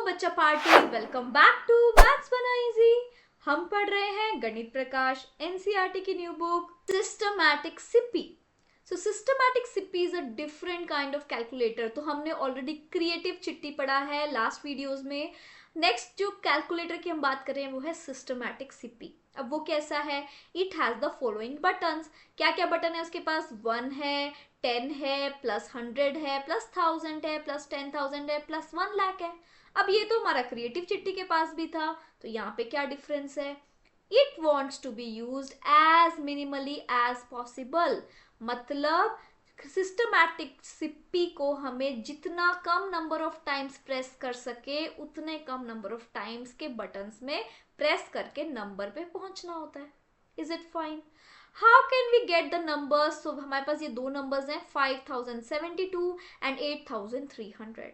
बच्चा party, welcome back to maths बना easy. हम पढ़ रहे हैं गणित प्रकाश एनसीईआरटी की new book systematic Sippy. So systematic Sippy is a different kind of calculator. तो हमने ऑलरेडी क्रिएटिव चिट्ठी पढ़ा है लास्ट वीडियोस में। नेक्स्ट जो कैलकुलेटर की हम बात कर रहे हैं वो है सिस्टमैटिक सिप्पी। अब वो कैसा है? It has the following buttons. क्या क्या बटन है उसके पास? 1 है, 10 है, प्लस 100 है, प्लस 1000 है, प्लस 10,000 है, प्लस 1 लाख है। अब ये तो हमारा क्रिएटिव चिट्ठी के पास भी था, तो यहाँ पे क्या डिफरेंस है? It wants to be use as minimally as possible. मतलब सिस्टमैटिक सिप्पी को हमें जितना कम नंबर ऑफ टाइम्स प्रेस कर सके उतने कम नंबर ऑफ टाइम्स के बटन्स में प्रेस करके नंबर पे पहुंचना होता है। Is it fine? How can we get the numbers? So हमारे पास ये दो नंबर्स हैं 5072 एंड 8300।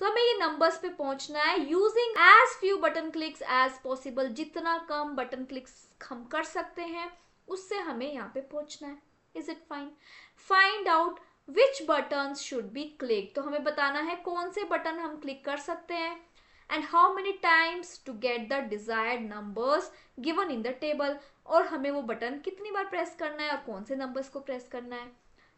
सो हमें ये नंबर्स पे पहुंचना है using as few button clicks as possible. जितना कम बटन क्लिक्स हम कर सकते हैं उससे हमें यहाँ पे पहुंचना है। Is it fine? Find out which button should be click. तो हमें बताना है कौन से बटन हम क्लिक कर सकते हैं and how many times to get the desired numbers given in the table. और हमें वो बटन कितनी बार प्रेस करना है और कौन से नंबर्स को प्रेस करना है।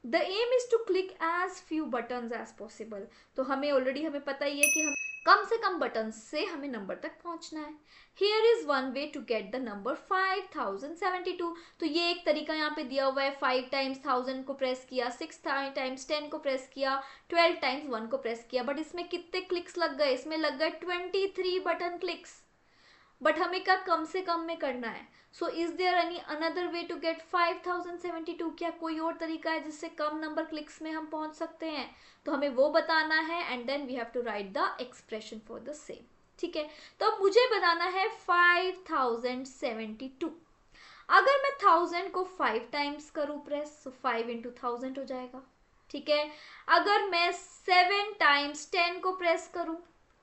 The aim is to click as few button as possible. तो हमें पता ही है कि हम कम से कम बटन से हमें नंबर तक पहुंचना है। Here is one way to get the number 5072। तो ये एक तरीका यहाँ पे दिया हुआ है। 5 टाइम्स 1000 को प्रेस किया, 6 टाइम्स 10 को प्रेस किया, 12 टाइम्स 1 को प्रेस किया। बट इसमें कितने क्लिक्स लग गए? इसमें लग गए 23 बटन क्लिक्स। बट हमें क्या कम से कम में करना है। So is there any another way to get 5072? क्या कोई और तरीका है जिससे कम नंबर क्लिक्स में हम पहुंच सकते हैं? तो हमें वो बताना है and then we have to write the expression for the same. ठीक है, तो अब मुझे बताना है 5072। अगर मैं 1000 को 5 टाइम्स करूं प्रेस, तो 5 इंटू 1000 हो जाएगा। ठीक है, अगर मैं 7 टाइम्स 10 को प्रेस करूं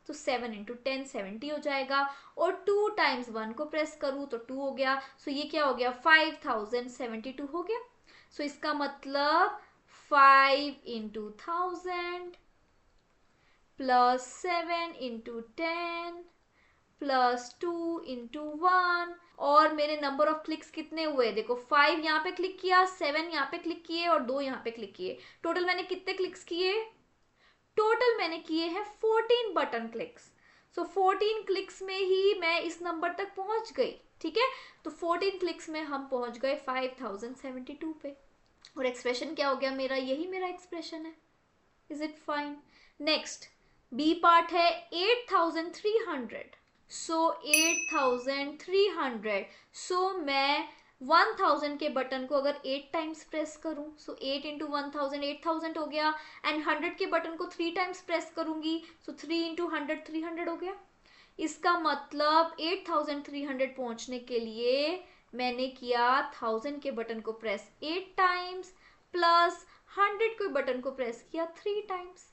तो 7 इंटू 10 70 हो जाएगा। और 2 टाइम्स 1 को प्रेस करूं तो 2 हो गया। सो ये क्या हो गया? 5072 हो गया। सो इसका मतलब 5 into 1000 plus 7 into 10 plus 2 into 1। और मेरे नंबर ऑफ क्लिक्स कितने हुए? देखो 5 यहाँ पे क्लिक किया, 7 यहाँ पे क्लिक किए और 2 यहाँ पे क्लिक किए। टोटल मैंने कितने क्लिक्स किए? टोटल मैंने किए हैं 14 बटन क्लिक्स। सो 14 क्लिक्स में ही मैं इस नंबर तक पहुंच गई। ठीक है, तो 14 क्लिक्स में हम पहुंच गए 5072 पे। और एक्सप्रेशन क्या हो गया मेरा? यही मेरा एक्सप्रेशन है। Is it fine? Next B part है 8300। सो 8300। सो मैं 1000 के बटन को अगर 8 टाइम्स प्रेस करूं, सो 8 इंटू 1000 8000 हो गया। एंड 100 के बटन को 3 टाइम्स प्रेस करूंगी, सो 3 इंटू 100 300 हो गया। इसका मतलब 8300 पहुंचने के लिए मैंने किया 1000 के बटन को प्रेस 8 टाइम्स प्लस 100 के बटन को प्रेस किया 3 टाइम्स।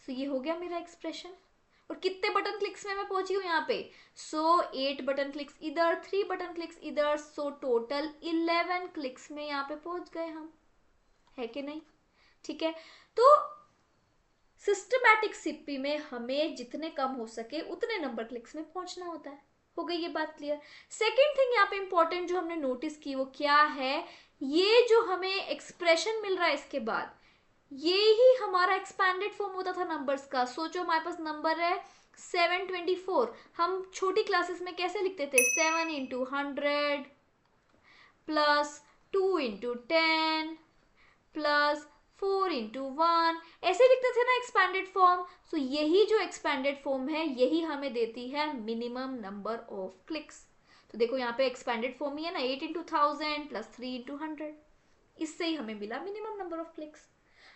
सो ये हो गया मेरा एक्सप्रेशन। और कितने बटन क्लिक्स में मैं पहुंची हूँ यहाँ पे? सो 8 बटन क्लिक्स इधर, 3 बटन क्लिक्स इधर, सो टोटल 11 क्लिक्स में यहाँ पे पहुंच गए हम। है कि नहीं? ठीक है, तो सिस्टमैटिक सिप्पी में हमें जितने कम हो सके उतने नंबर क्लिक्स में पहुंचना होता है। हो गई ये बात क्लियर? सेकेंड थिंग यहाँ पे इंपॉर्टेंट जो हमने नोटिस की वो क्या है? ये जो हमें एक्सप्रेशन मिल रहा है इसके बाद, ये ही हमारा एक्सपैंडेड फॉर्म होता था नंबर्स का। सोचो हमारे पास नंबर है 724। हम छोटी क्लासेस में कैसे लिखते थे? 7 into 100 plus 2 into 10 plus 4 into 1, ऐसे लिखते थे ना एक्सपैंडेड फॉर्म। सो यही जो एक्सपैंडेड फॉर्म है यही हमें देती है मिनिमम नंबर ऑफ क्लिक्स। तो देखो यहाँ पे एक्सपैंडेड फॉर्म ही है ना, 8 इंटू 1000 प्लस 3 इंटू 100। इससे ही हमें मिला minimum number of clicks.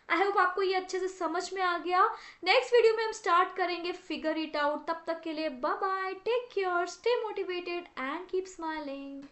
I hope आपको ये अच्छे से समझ में आ गया। नेक्स्ट वीडियो में हम स्टार्ट करेंगे फिगर इट आउट। तब तक के लिए bye bye, take care, stay motivated and keep smiling.